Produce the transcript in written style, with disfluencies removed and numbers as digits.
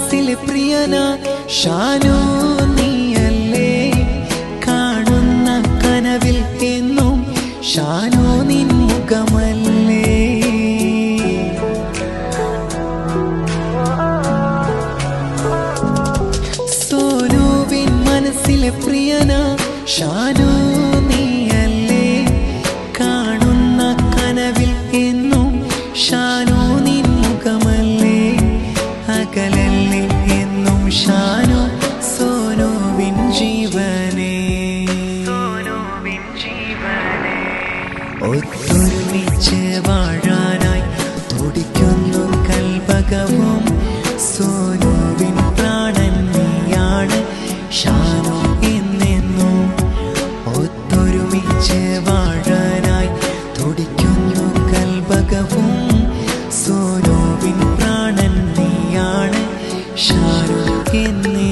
മനസ്സിലെ പ്രിയന ഷാനു നീയല്ലേ കാണുന്ന കനവിൽ എന്നും ഷാനു നിൻ മുഖമല്ലേ സോനുവിൻ മനസ്സിലെ പ്രിയന ഷാനു നീയല്ലേ കാണുന്ന കനവിൽ എന്നും ഷാനു നിൻ മുഖമല്ലേ അകലല്ലേ എന്നും ഷാനു സോനുവിൻ ജീവനേ ഒത്തൊരുമിച്ച് വാഴാനായി തുടിക്കുന്നു കൽപകവും സോനുവിൻ പ്രാണൻ നീയാണ് ഷാനു എന്നെന്നും ഒത്തൊരുമിച്ച് വാഴാനായി തുടിക്കുന്നു കൽപകവും സോനുവിൻ പ്രാണൻ നീയാണ് ഷാനു എന്നെ